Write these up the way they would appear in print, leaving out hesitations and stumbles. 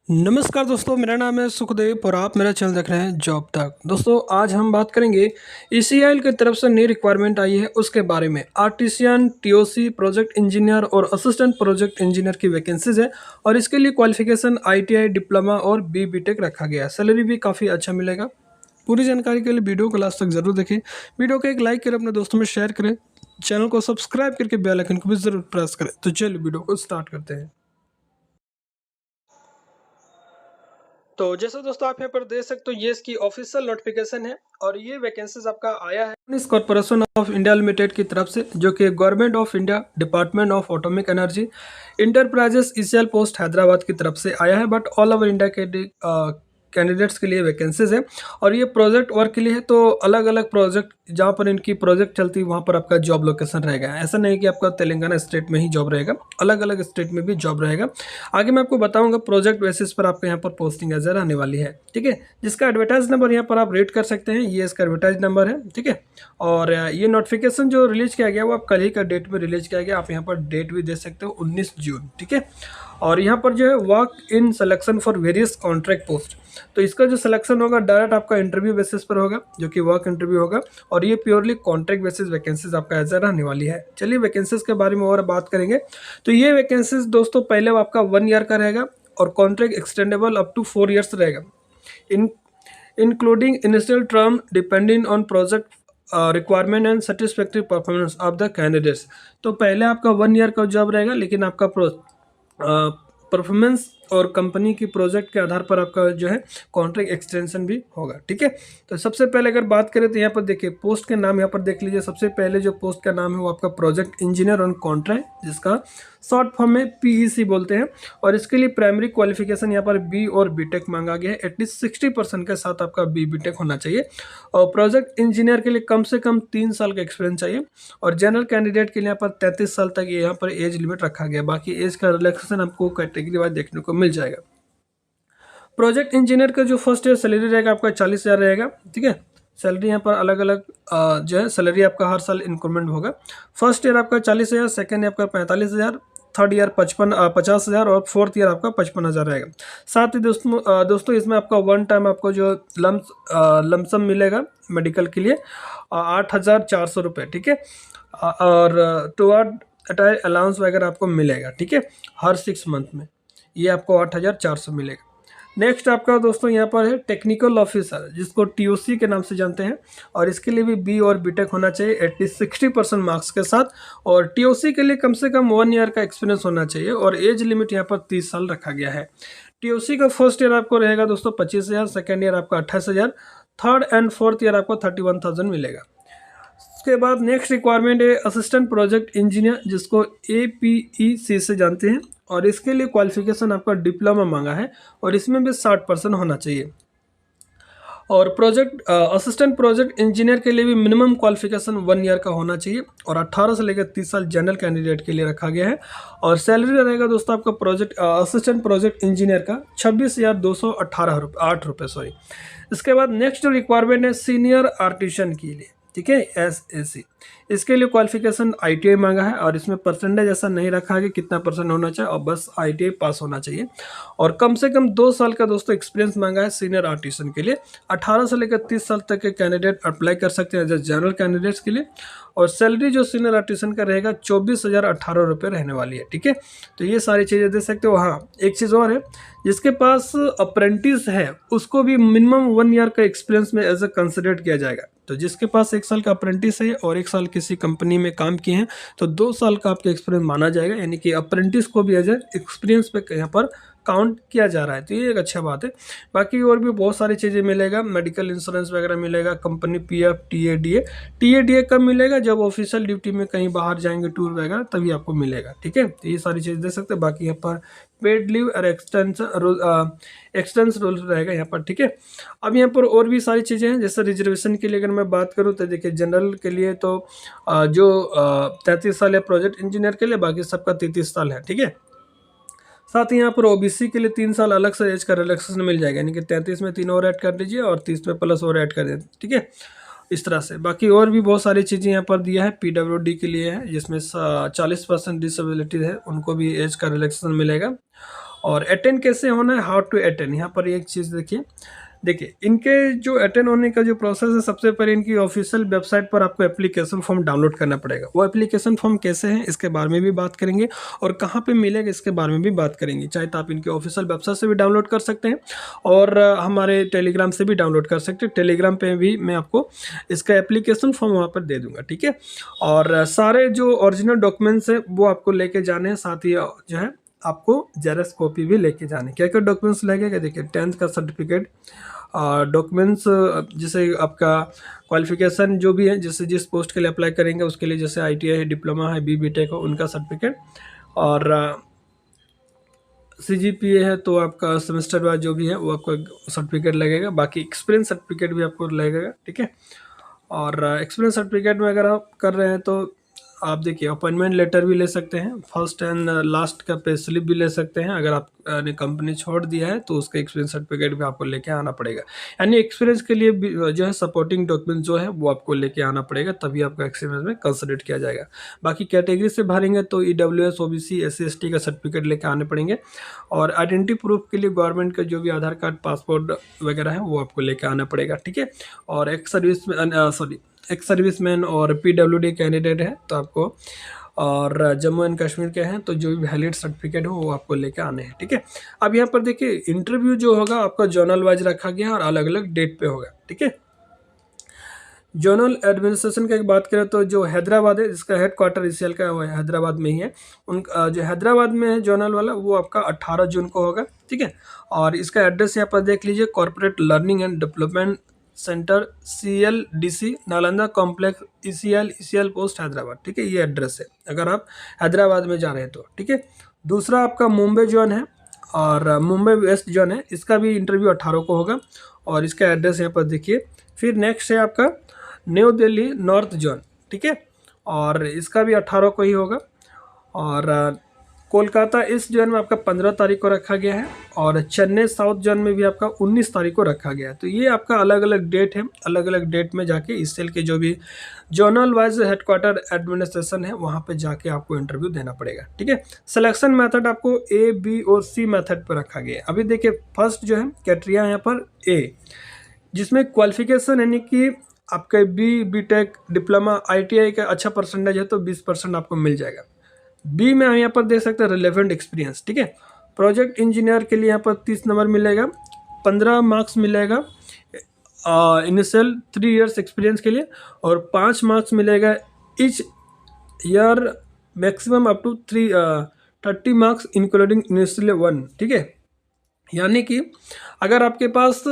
नमस्कार दोस्तों, मेरा नाम है सुखदेव और आप मेरा चैनल देख रहे हैं जॉब तक। दोस्तों आज हम बात करेंगे ईसीआईएल की तरफ से नई रिक्वायरमेंट आई है उसके बारे में। आर्टिसियन, टीओसी, प्रोजेक्ट इंजीनियर और असिस्टेंट प्रोजेक्ट इंजीनियर की वैकेंसीज है और इसके लिए क्वालिफिकेशन आईटीआई, डिप्लोमा और बीटेक रखा गया है। सैलरी भी काफ़ी अच्छा मिलेगा। पूरी जानकारी के लिए वीडियो को लास्ट तक जरूर देखें। वीडियो को एक लाइक करें, अपने दोस्तों में शेयर करें, चैनल को सब्सक्राइब करके बेल आइकन को भी जरूर प्रेस करें। तो चलिए वीडियो को स्टार्ट करते हैं। तो जैसे दोस्तों आप यहाँ पर देख सकते हो, ये इसकी ऑफिशियल नोटिफिकेशन है और ये वैकेंसीज आपका आया है इस कॉर्पोरेशन ऑफ इंडिया लिमिटेड की तरफ से, जो कि government of India, department of atomic energy, enterprises ECL post Hyderabad की तरफ से आया है। बट ऑल ओवर इंडिया के कैंडिडेट्स के लिए वैकेंसीज है और ये प्रोजेक्ट वर्क के लिए है। तो अलग अलग प्रोजेक्ट जहाँ पर इनकी प्रोजेक्ट चलती है वहाँ पर आपका जॉब लोकेशन रहेगा। ऐसा नहीं कि आपका तेलंगाना स्टेट में ही जॉब रहेगा, अलग अलग स्टेट में भी जॉब रहेगा। आगे मैं आपको बताऊंगा प्रोजेक्ट बेसिस पर आपको यहाँ पर पोस्टिंग एजर आने वाली है। ठीक है, जिसका एडवर्टाइज नंबर यहाँ पर आप रीड कर सकते हैं, ये इसका एडवर्टाइज नंबर है। ठीक है, और ये नोटिफिकेशन जो रिलीज किया गया वो आप कल ही का डेट में रिलीज किया गया। आप यहाँ पर डेट भी दे सकते हो, 19 जून। ठीक है, और यहाँ पर जो है work in selection for various contract post, तो इसका जो सिलेक्शन होगा डायरेक्ट आपका इंटरव्यू बेसिस पर होगा, जो कि वर्क इंटरव्यू होगा और ये प्योरली कॉन्ट्रैक्ट बेसिस वैकेंसीज आपका एजर आने वाली है। चलिए वैकेंसीज के बारे में और बात करेंगे। तो ये वैकेंसीज दोस्तों पहले आपका 1 ईयर का रहेगा और contract extendable up to 4 years रहेगा, including initial term depending on project requirement and satisfactory performance of the candidates. तो पहले आपका 1 ईयर का जॉब रहेगा, लेकिन आपका परफॉर्मेंस और कंपनी की प्रोजेक्ट के आधार पर आपका जो है कॉन्ट्रैक्ट एक्सटेंशन भी होगा। ठीक है, तो सबसे पहले अगर बात करें तो यहाँ पर देखिए पोस्ट के नाम यहाँ पर देख लीजिए। सबसे पहले जो पोस्ट का नाम है वो आपका प्रोजेक्ट इंजीनियर ऑन कॉन्ट्रैक्ट, जिसका शॉर्ट फॉर्म में पीईसी बोलते हैं। और इसके लिए प्राइमरी क्वालिफिकेशन यहाँ पर बी और बीटेक मांगा गया है। एटलीस्ट 60% के साथ आपका बीटेक होना चाहिए। और प्रोजेक्ट इंजीनियर के लिए कम से कम 3 साल का एक्सपीरियंस चाहिए। और जनरल कैंडिडेट के लिए यहाँ पर 33 साल तक यहाँ पर एज लिमिट रखा गया। बाकी एज का रिलैक्सेशन आपको कैटेगरी वाइज देखने को मिल जाएगा। प्रोजेक्ट इंजीनियर का जो फर्स्ट ईयर सैलरी रहेगा आपका 40,000 रहेगा। ठीक है, सैलरी यहाँ पर अलग अलग जो है सैलरी आपका हर साल इंक्रीमेंट होगा। फर्स्ट ईयर आपका 40,000, सेकेंड ईयर आपका 45,000, थर्ड ईयर 50,000 और फोर्थ ईयर आपका 55,000 रहेगा। साथ ही दोस्तों इसमें आपका वन टाइम आपको जो लमसम मिलेगा मेडिकल के लिए 8,400 रुपये। ठीक है, और टुवर्ड अटायर अलाउंस वगैरह आपको मिलेगा। ठीक है, हर 6 मंथ में ये आपको 8,400 मिलेगा। नेक्स्ट आपका दोस्तों यहाँ पर है टेक्निकल ऑफिसर, जिसको टीओसी के नाम से जानते हैं। और इसके लिए भी बी और बीटेक होना चाहिए एटलीस्ट 60% मार्क्स के साथ। और टीओसी के लिए कम से कम 1 ईयर का एक्सपीरियंस होना चाहिए और एज लिमिट यहाँ पर 30 साल रखा गया है। टीओसी का फर्स्ट ईयर आपको रहेगा दोस्तों 25,000, सेकेंड ईयर आपका 28,000, थर्ड एंड फोर्थ ईयर आपको 31,000 मिलेगा। उसके बाद नेक्स्ट रिक्वायरमेंट है असिस्टेंट प्रोजेक्ट इंजीनियर, जिसको एपीईसी से जानते हैं। और इसके लिए क्वालिफिकेशन आपका डिप्लोमा मांगा है और इसमें भी 60% होना चाहिए। और प्रोजेक्ट असिस्टेंट प्रोजेक्ट इंजीनियर के लिए भी मिनिमम क्वालिफिकेशन 1 ईयर का होना चाहिए और 18 से लेकर 30 साल जनरल कैंडिडेट के लिए रखा गया है। और सैलरी रहेगा दोस्तों आपका प्रोजेक्ट असिस्टेंट प्रोजेक्ट इंजीनियर का 26,218 रुपये सॉरी। इसके बाद नेक्स्ट जो रिक्वायरमेंट है सीनियर आर्टिशियन के लिए। ठीक है, एसएसी, इसके लिए क्वालिफिकेशन आईटीआई मांगा है और इसमें परसेंटेज ऐसा नहीं रखा है कि कितना परसेंट होना चाहिए, और बस आईटीआई पास होना चाहिए। और कम से कम 2 साल का दोस्तों एक्सपीरियंस मांगा है सीनियर आर्टिशियन के लिए। 18 से लेकर 30 साल तक के कैंडिडेट अप्लाई कर सकते हैं एज जनरल कैंडिडेट्स के लिए। और सैलरी जो सीनियर आर्टिशियन का रहेगा 24,018 रुपये रहने वाली है। ठीक है, तो ये सारी चीज़ें दे सकते हो। हाँ, एक चीज़ और है, जिसके पास अप्रेंटिस है उसको भी मिनिमम 1 ईयर का एक्सपीरियंस में एज ए कंसिडर किया जाएगा। तो जिसके पास 1 साल का अप्रेंटिस है और 1 साल किसी कंपनी में काम किए हैं तो 2 साल का आपका एक्सपीरियंस माना जाएगा, यानी कि अप्रेंटिस को भी एज ए एक्सपीरियंस पे यहाँ पर काउंट किया जा रहा है। तो ये एक अच्छा बात है। बाकी और भी बहुत सारी चीज़ें मिलेगा, मेडिकल इंश्योरेंस वगैरह मिलेगा, कंपनी पीएफ, टीएडीए कब मिलेगा, जब ऑफिशियल ड्यूटी में कहीं बाहर जाएंगे टूर वगैरह तभी आपको मिलेगा। ठीक है, तो ये सारी चीज़ दे सकते हैं। बाकी यहाँ पर पेड लीव और एक्सटेंस रूल रहेगा यहाँ पर। ठीक है, अब यहाँ पर और भी सारी चीज़ें हैं, जैसे रिजर्वेशन के लिए अगर मैं बात करूँ तो देखिए जनरल के लिए तो जो 33 साल है प्रोजेक्ट इंजीनियर के लिए, बाकी सबका 33 साल है। ठीक है, साथ ही यहाँ पर ओबीसी के लिए 3 साल अलग से एज का रिलैक्सेशन मिल जाएगा, यानी कि 33 में 3 और ऐड कर दीजिए और 30 में प्लस और ऐड कर दीजिए। ठीक है, इस तरह से बाकी और भी बहुत सारी चीज़ें यहाँ पर दिया है। पीडब्ल्यूडी के लिए है, जिसमें 40% डिसेबिलिटी है, उनको भी एज का रिलैक्सेशन मिलेगा। और अटेंड कैसे होना है, हाउ टू अटेंड, यहाँ पर एक चीज़ देखिए इनके जो अटेंड होने का जो प्रोसेस है, सबसे पहले इनकी ऑफिशियल वेबसाइट पर आपको एप्लीकेशन फॉर्म डाउनलोड करना पड़ेगा। वो एप्लीकेशन फॉर्म कैसे है इसके बारे में भी बात करेंगे, और कहाँ पे मिलेगा इसके बारे में भी बात करेंगे। चाहे तो आप इनके ऑफिशियल वेबसाइट से भी डाउनलोड कर सकते हैं और हमारे टेलीग्राम से भी डाउनलोड कर सकते हैं। टेलीग्राम पे भी मैं आपको इसका एप्लीकेशन फॉर्म वहाँ पर दे दूँगा, ठीक है। और सारे जो ओरिजिनल डॉक्यूमेंट्स है वो आपको लेके जाने हैं, साथ ही जो है आपको जेरॉक्स कॉपी भी लेके जाने। क्या क्या डॉक्यूमेंट्स लगेगा, देखिए 10th का सर्टिफिकेट, डॉक्यूमेंट्स जैसे आपका क्वालिफिकेशन जो भी है, जैसे जिस पोस्ट के लिए अप्लाई करेंगे उसके लिए, जैसे ITI है, डिप्लोमा है, BTech हो, उनका सर्टिफिकेट, और CGPA है तो आपका सेमेस्टर वाइज जो भी है वो आपको सर्टिफिकेट लगेगा। बाकी एक्सपीरियंस सर्टिफिकेट भी आपको लगेगा, ठीक है। और एक्सपीरियंस सर्टिफिकेट में अगर आप कर रहे हैं तो आप देखिए अपॉइंटमेंट लेटर भी ले सकते हैं, फर्स्ट एंड लास्ट का पे स्लिप भी ले सकते हैं। अगर आपने कंपनी छोड़ दिया है तो उसका एक्सपीरियंस सर्टिफिकेट भी आपको लेके आना पड़ेगा। यानी एक्सपीरियंस के लिए भी जो है सपोर्टिंग डॉक्यूमेंट जो है वो आपको लेके आना पड़ेगा, तभी आपका एक्सपीरियंस में कंसिडर किया जाएगा। बाकी कैटेगरी से भरेंगे तो EWS, OBC, SC ST का सर्टिफिकेट लेके आने पड़ेंगे। और आइडेंटिटी प्रूफ के लिए गवर्नमेंट का जो भी आधार कार्ड, पासपोर्ट वगैरह है वो आपको लेके आना पड़ेगा, ठीक है। और एक सर्विसमैन और PWD कैंडिडेट है तो आपको, और जम्मू एंड कश्मीर के हैं तो जो भी वैलिड सर्टिफिकेट हो वो आपको लेके आने हैं, ठीक है। अब यहाँ पर देखिए इंटरव्यू जो होगा आपका जोनल वाइज रखा गया और अलग अलग डेट पे होगा, ठीक है। जोनल एडमिनिस्ट्रेशन की बात करें तो जो हैदराबाद है, जिसका हेड क्वार्टर ECL का वो हैदराबाद में ही है, उनका जो हैदराबाद में है जोनल वाला, वो आपका 18 जून को होगा, ठीक है। और इसका एड्रेस यहाँ पर देख लीजिए, corporate learning and development centre, CLDC, Nalanda complex, ECL post Hyderabad, ठीक है। ये एड्रेस है अगर आप हैदराबाद में जा रहे हैं तो, ठीक है। दूसरा आपका मुंबई जोन है और मुंबई वेस्ट जोन है, इसका भी इंटरव्यू 18 को होगा और इसका एड्रेस यहाँ पर देखिए। फिर नेक्स्ट है आपका न्यू दिल्ली नॉर्थ जोन, ठीक है, और इसका भी 18 को ही होगा। और कोलकाता ईस्ट जोन में आपका 15 तारीख को रखा गया है, और चेन्नई साउथ जोन में भी आपका 19 तारीख को रखा गया है। तो ये आपका अलग अलग डेट है, अलग अलग डेट में जाके ECL के जो भी जोनल वाइज हेडक्वार्टर एडमिनिस्ट्रेशन है वहाँ पे जाके आपको इंटरव्यू देना पड़ेगा, ठीक है। सिलेक्शन मेथड आपको A, B और C मेथड पर रखा गया है। अभी देखिए फर्स्ट जो है कैटेगरी यहाँ पर A, जिसमें क्वालिफिकेशन यानी कि आपका BTech, डिप्लोमा, ITI का अच्छा परसेंटेज है तो 20% आपको मिल जाएगा। B में हम यहाँ पर देख सकते हैं रिलेवेंट एक्सपीरियंस, ठीक है। प्रोजेक्ट इंजीनियर के लिए यहाँ पर 30 नंबर मिलेगा, 15 मार्क्स मिलेगा इनिशियल 3 इयर्स एक्सपीरियंस के लिए, और 5 मार्क्स मिलेगा each year, maximum up to 30 marks including initial 1, ठीक है। यानी कि अगर आपके पास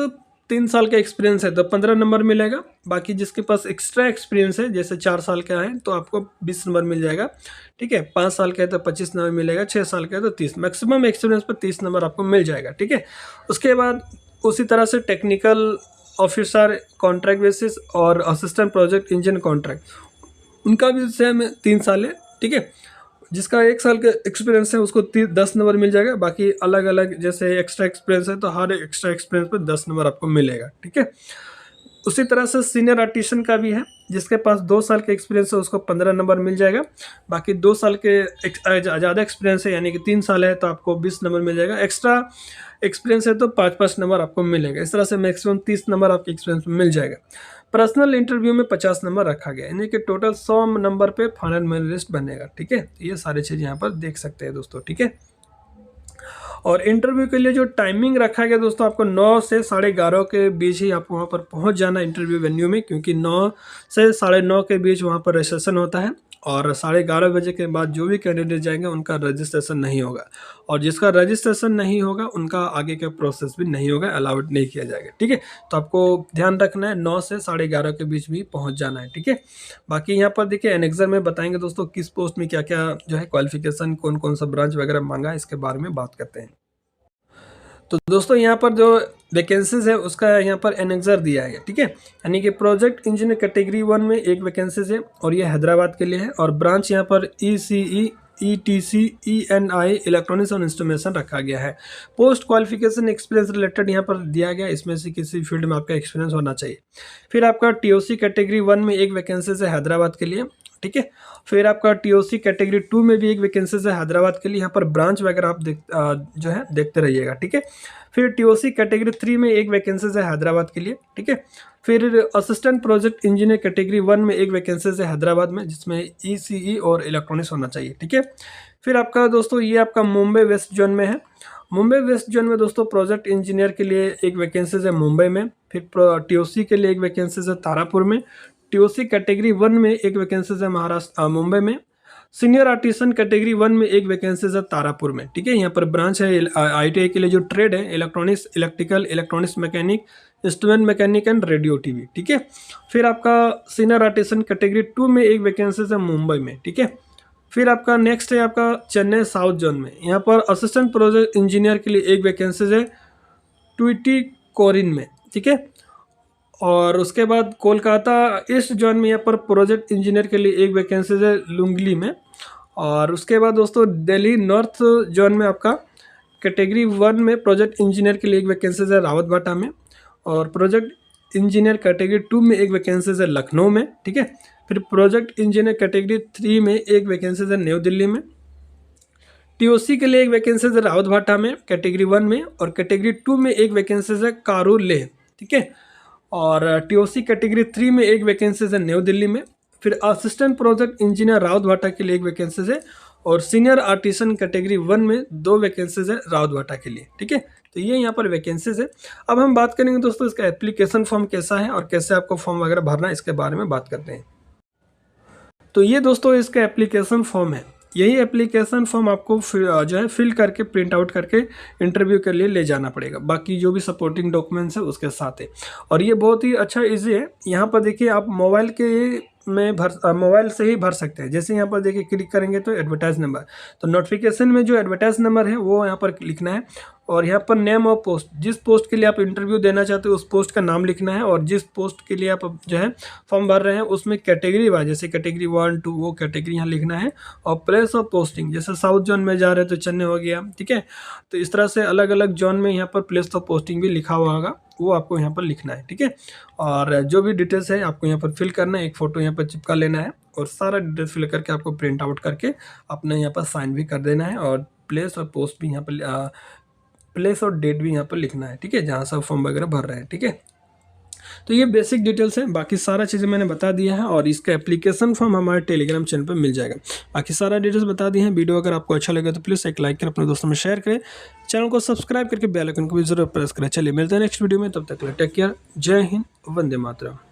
3 साल का एक्सपीरियंस है तो 15 नंबर मिलेगा। बाकी जिसके पास एक्स्ट्रा एक्सपीरियंस है, जैसे 4 साल का है तो आपको 20 नंबर मिल जाएगा, ठीक है। 5 साल का है तो 25 नंबर मिलेगा, 6 साल का है तो 30, मैक्सिमम एक्सपीरियंस पर 30 नंबर आपको मिल जाएगा, ठीक है। उसके बाद उसी तरह से टेक्निकल ऑफिसर कॉन्ट्रैक्ट बेसिस और असिस्टेंट प्रोजेक्ट इंजीनियर कॉन्ट्रैक्ट, उनका भी सेम 3 साल है, ठीक है। जिसका 1 साल का एक्सपीरियंस है उसको 10 नंबर मिल जाएगा। बाकी अलग अलग जैसे एक्स्ट्रा एक्सपीरियंस है तो हर एक्स्ट्रा एक्सपीरियंस पर 10 नंबर आपको मिलेगा, ठीक है। उसी तरह से सीनियर आर्टिशन का भी है, जिसके पास 2 साल का एक्सपीरियंस है उसको 15 नंबर मिल जाएगा। बाकी 2 साल के ज़्यादा एक्सपीरियंस है यानी कि 3 साल है तो आपको 20 नंबर मिल जाएगा। एक्स्ट्रा एक्सपीरियंस है तो 5-5 नंबर आपको मिलेगा। इस तरह से मैक्सिमम 30 नंबर आपके एक्सपीरियंस में मिल जाएगा। पर्सनल इंटरव्यू में 50 नंबर रखा गया, यानी कि टोटल 100 नंबर पे फाइनल मेरिट लिस्ट बनेगा, ठीक है। ये सारी चीज़ यहाँ पर देख सकते हैं दोस्तों, ठीक है। और इंटरव्यू के लिए जो टाइमिंग रखा गया दोस्तों, आपको 9 से 11:30 के बीच ही आपको वहाँ पर पहुँच जाना इंटरव्यू वेन्यू में, क्योंकि 9 से 9:30 के बीच वहाँ पर रजिस्ट्रेशन होता है। और 11:30 बजे के बाद जो भी कैंडिडेट जाएंगे उनका रजिस्ट्रेशन नहीं होगा, और जिसका रजिस्ट्रेशन नहीं होगा उनका आगे का प्रोसेस भी नहीं होगा, अलाउड नहीं किया जाएगा, ठीक है। तो आपको ध्यान रखना है 9 से 11:30 के बीच भी पहुंच जाना है, ठीक है। बाकी यहाँ पर देखिए एनेक्सर में बताएंगे दोस्तों किस पोस्ट में क्या क्या जो है क्वालिफिकेशन, कौन कौन सा ब्रांच वगैरह मांगा है, इसके बारे में बात करते हैं। तो दोस्तों यहाँ पर जो वैकेंसीज है उसका यहाँ पर एनेक्सर दिया है, ठीक है। यानी कि प्रोजेक्ट इंजीनियर कैटेगरी 1 में एक वैकेंसीज है और ये हैदराबाद के लिए है, और ब्रांच यहाँ पर ECE, ETC, ENI इलेक्ट्रॉनिक्स और इंस्ट्रूमेंटेशन रखा गया है। पोस्ट क्वालिफिकेशन एक्सपीरियंस रिलेटेड यहाँ पर दिया गया, इसमें से किसी फील्ड में आपका एक्सपीरियंस होना चाहिए। फिर आपका TOC कैटेगरी 1 में एक वैकेंसीज है हैदराबाद के लिए, ठीक है। फिर आपका टीओसी कैटेगरी 2 में भी एक वैकेंसीज है हैदराबाद के लिए, यहाँ पर ब्रांच वगैरह आप जो है देखते रहिएगा, ठीक है। फिर टीओसी कैटेगरी 3 में एक वैकेंसीज है हैदराबाद के लिए, ठीक है। फिर असिस्टेंट प्रोजेक्ट इंजीनियर कैटेगरी 1 में एक वैकेंसीज है हैदराबाद में, जिसमें ईसीई और इलेक्ट्रॉनिक्स होना चाहिए, ठीक है। फिर आपका दोस्तों ये आपका मुंबई वेस्ट जोन में है। मुंबई वेस्ट जोन में दोस्तों प्रोजेक्ट इंजीनियर के लिए एक वैकेंसीज है मुंबई में। फिर टीओसी के लिए एक वैकेंसीज है तारापुर में। टीओसी कैटेगरी 1 में एक वैकेंसीज है महाराष्ट्र मुंबई में। सीनियर आर्टिसन कैटेगरी 1 में एक वैकेंसीज है तारापुर में, ठीक है। यहाँ पर ब्रांच है आईटीआई के लिए जो ट्रेड है electronics, electrical, electronics mechanic, instrument mechanic and radio TV, ठीक है। फिर आपका सीनियर आर्टिसन कैटेगरी 2 में एक वैकेंसीज है मुंबई में, ठीक है। फिर आपका नेक्स्ट है आपका चेन्नई साउथ जोन में, यहाँ पर असिस्टेंट प्रोजेक्ट इंजीनियर के लिए एक वैकेंसीज है ट्यूटिकोरिन में, ठीक है। और उसके बाद कोलकाता ईस्ट जोन में यहाँ पर प्रोजेक्ट इंजीनियर के लिए एक वैकेंसीज है लुंगली में। और उसके बाद दोस्तों दिल्ली नॉर्थ जोन में आपका कैटेगरी 1 में प्रोजेक्ट इंजीनियर के लिए एक वैकेंसीज है रावत बाटा में। और प्रोजेक्ट इंजीनियर कैटेगरी 2 में एक वैकेंसीज है लखनऊ में, ठीक है। फिर प्रोजेक्ट इंजीनियर कैटेगरी 3 में एक वैकेंसीज है न्यू दिल्ली में। टीओसी के लिए एक वैकेंसीज है रावत भाटा में कैटेगरी 1 में। और कैटेगरी 2 में एक वैकेंसीज है कारू लेह, ठीक है। और टीओसी कैटेगरी 3 में एक वैकेंसीज है न्यू दिल्ली में। फिर असिस्टेंट प्रोजेक्ट इंजीनियर रावत भाटा के लिए एक वैकेंसीज है। और सीनियर आर्टिसन कैटेगरी 1 में 2 वैकेंसीज है रावत भाटा के लिए, ठीक है। तो ये यहाँ पर वैकेंसीज है। अब हम बात करेंगे दोस्तों इसका एप्लीकेशन फॉर्म कैसा है और कैसे आपको फॉर्म वगैरह भरना है, इसके बारे में बात करते हैं। तो ये दोस्तों इसका एप्लीकेशन फॉर्म है। यही एप्लीकेशन फॉर्म आपको जो है फिल करके प्रिंट आउट करके इंटरव्यू के लिए ले जाना पड़ेगा, बाकी जो भी सपोर्टिंग डॉक्यूमेंट्स है उसके साथ है। और ये बहुत ही अच्छा इजी है। यहाँ पर देखिए आप मोबाइल से ही भर सकते हैं। जैसे यहाँ पर देखिए क्लिक करेंगे तो एडवर्टाइज नंबर, तो नोटिफिकेशन में जो एडवर्टाइज नंबर है वो यहाँ पर लिखना है। और यहाँ पर नेम ऑफ पोस्ट, जिस पोस्ट के लिए आप इंटरव्यू देना चाहते हो उस पोस्ट का नाम लिखना है। और जिस पोस्ट के लिए आप जो है फॉर्म भर रहे हैं उसमें कैटेगरी वाइज, जैसे कैटेगरी 1 2 वो कैटेगरी यहाँ लिखना है। और प्लेस ऑफ पोस्टिंग, जैसे साउथ जोन में जा रहे हैं तो चेन्नई हो गया, ठीक है। तो इस तरह से अलग अलग जोन में यहाँ पर प्लेस ऑफ पोस्टिंग भी लिखा हुआ होगा, वो आपको यहाँ पर लिखना है, ठीक है। और जो भी डिटेल्स है आपको यहाँ पर फिल करना है, एक फ़ोटो यहाँ पर चिपका लेना है और सारा डिटेल्स फिल करके आपको प्रिंट आउट करके अपने यहाँ पर साइन भी कर देना है। और प्लेस और पोस्ट भी यहाँ पर प्लेस और डेट भी यहाँ पर लिखना है, ठीक है, जहाँ से फॉर्म वगैरह भर रहे हैं, ठीक है। तो ये बेसिक डिटेल्स है, बाकी सारा चीज़ें मैंने बता दिया है। और इसका एप्लीकेशन फॉर्म हमारे टेलीग्राम चैनल पर मिल जाएगा। बाकी सारा डिटेल्स बता दिए हैं। वीडियो अगर आपको अच्छा लगे तो प्लीज़ एक लाइक कर अपने दोस्तों में शेयर करें, चैनल को सब्सक्राइब करके बेल आइकन को भी जरूर प्रेस करें। चलिए मिलते हैं नेक्स्ट वीडियो में, तब तक टेक केयर, जय हिंद, वंदे मातरम।